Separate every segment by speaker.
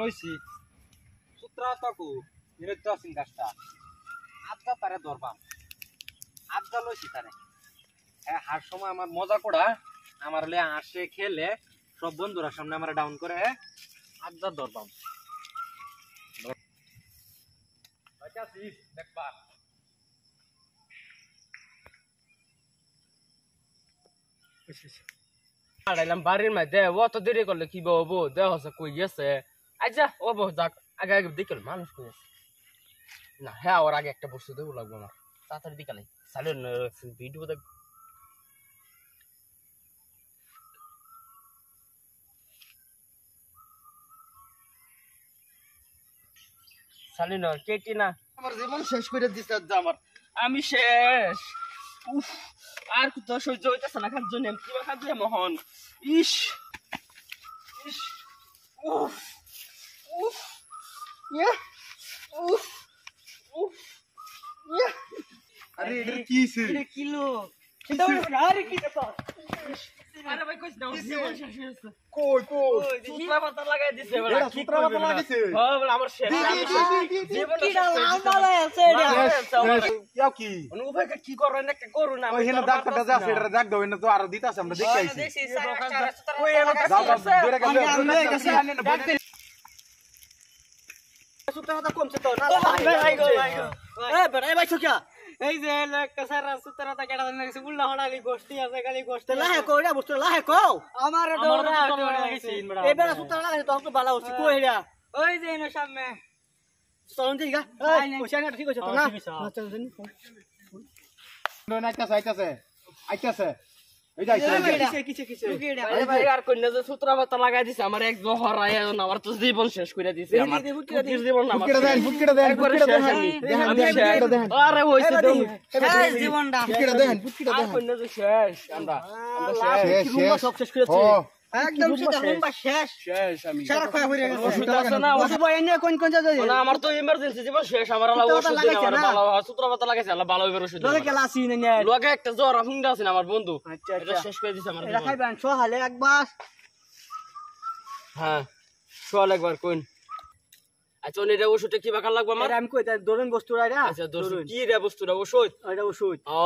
Speaker 1: লইছি সূত্রা তাকু বিরক্ত আছেন গাছটা আজকা তারে ধরবাম আজকা লইছি তারে হ্যাঁ হার সময় আমার মজা করা আমার লে আসে খেলে সব বন্ধুরা সামনে আমার ডাউন করে আজকা ধরবাম দেখবা আড়াইলাম বাড়ির মধ্যে অত দেরি করলে কি বলবো দেহ কই গেছে আচ্ছা ও বউ যাক আগে আগে দেখল মানুষ কই আছে না হ্যাঁ ওর আগে একটা বস্তু দেবো লাগবো আমার তাড়াতাড়ি দিকালে সালেন ভিডিও দেখ সালিন কেটি না আমার জীবন শেষ করে দিছে আমার আমি শেষ উফ আর তো সহ্য হইতেছে না খাদ্য নেম কি খাদ্য মোহন ইস ইস উফ উফ ইয়া উফ উফ ইয়া
Speaker 2: আরে এটা কিছে
Speaker 1: এটা কিলো এটা আরে কি কথা আরে ভাই কইছ না জীবন শেষ হইছে
Speaker 2: কই
Speaker 1: সুতরা পাতা লাগাই দিছে বড়
Speaker 2: এটা সুতরা পাতা লাগাইছে
Speaker 1: হ্যাঁ বড় আমার শেষ জীবন
Speaker 3: কিডা লাউডা লাগাইছে এটা
Speaker 2: ইয়াও কি
Speaker 1: অনুভব কি করেন একটা করুন না
Speaker 2: ওই হেনা ডাক্তারটা যা সেটা ডাক দাও না তো আর দিতাছে আমরা দেখি আইছি
Speaker 1: ওই এলো
Speaker 2: যাও দূরে গেলে
Speaker 1: সুতরা পাতা কমছে তো না
Speaker 3: এই বেটা এই ভাই ছকিয়া এই যে একটা সারা সুতরাটা কেডা জানা গেছে উল্লা হড়ালি গোষ্ঠী আছে খালি গোষ্ঠী লাহে কইরা বস্তু লাহে কও আমার ডোরা এই বেটা সুতরা লাগাইছে তো ভালো হচ্ছে কই হেরা ওই যে এনো সামনে চলন দিগা এই কইছানা ঠিক আছে তো না চল দিন
Speaker 2: না আইতাছে এই যাইছে
Speaker 3: কিছে
Speaker 1: আরে ভাই আর কইনা যে সুতরা পাতা লাগাই দিছে আমার এক জহর আয় আমার তো জীবন শেষ করে দিছে আমার জীবন না
Speaker 2: ফুটকিটা দেন দেখেন
Speaker 1: আরে হইছে তো
Speaker 3: শেষ জীবনটা
Speaker 2: ফুটকিটা দেন
Speaker 1: আর কইনা যে শেষ আমরা
Speaker 2: শেষ
Speaker 3: রুমা সব শেষ করেছে
Speaker 2: ও
Speaker 3: একদম সেটা রুমবা শেষ
Speaker 1: শেষ আমি
Speaker 3: সারা খায় হইরা গেছে
Speaker 1: ওষুধ আছে না
Speaker 3: ওষুধ বই এনে কোন কোন জায়গায়
Speaker 1: না আমার তো ইমার্জেন্সি জীবন শেষ আমার আলা ওষুধ দিন আমার ভালো সূত্র পাতা লাগাইছে আল্লাহ ভালো হইবার ওষুধ
Speaker 3: লগে গেলা আসি না
Speaker 1: লগে একটা জ্বর হুঙ্গা আছে আমার বন্ধু
Speaker 3: আচ্ছা
Speaker 1: এটা শেষ করে দিছে আমার
Speaker 3: এটা খাইবেন সহালে একবার
Speaker 1: হ্যাঁ চল একবার কোন আচ্ছা এটা ওষুধটা কি বাকার লাগবে আমার
Speaker 3: এটা আমি কই দরুন বস্তু রাইরা
Speaker 1: আচ্ছা দোস্ত কি রে বস্তুটা ওষুধ
Speaker 3: এটা ওষুধ
Speaker 1: ও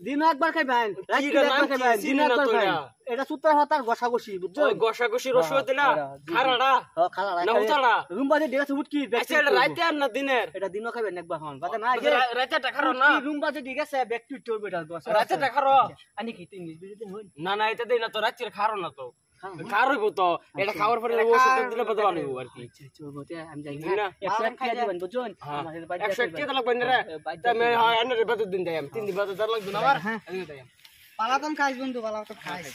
Speaker 3: দিন একবার খাইবেন রাতে
Speaker 1: রে, নাম
Speaker 3: একবার
Speaker 1: কি?
Speaker 3: খাইবেন
Speaker 1: চিনি
Speaker 3: দিন
Speaker 1: না
Speaker 3: একবার
Speaker 1: তো
Speaker 3: খাইবেন
Speaker 1: এটা।
Speaker 3: এটা সুতার হাতার গসাগসি বুঝছো
Speaker 1: ওই গসাগসির ওষুধ না খারাড়া
Speaker 3: খালা
Speaker 1: না উতাড়া
Speaker 3: রুম বাজে ডিগা সুট কি
Speaker 1: আচ্ছা এটা রাতে আর না দিনের
Speaker 3: এটা দিনও খাইবেন একবার হন বাজে না
Speaker 1: রাতে খারো না
Speaker 3: রুম বাজে ডিগা সে ব্যাক টু টু বেটা
Speaker 1: রাতে খারো
Speaker 3: আনি খেতে ইংলিশ বিজে হই
Speaker 1: না না এটা দেই না তো রাতে খারো না তো খারইব তো এটা খাওয়ার পরে ওষুধ দিলে বদল আনবো আর কি
Speaker 3: আচ্ছা বতে আমি যাই
Speaker 1: না।
Speaker 3: না এক প্লেট খাই দিবেন বুঝছেন আমাদের বাড়ি
Speaker 1: 100 টাকা লাগবে না রে আমি হয় আন্নারে বাদ দিন দেয় 3 দিন বাদ লাগবে না আমার
Speaker 3: হ্যাঁ।
Speaker 1: আমি দেয়
Speaker 3: পালাতন খাইস বন্ধু পালাতন খাইস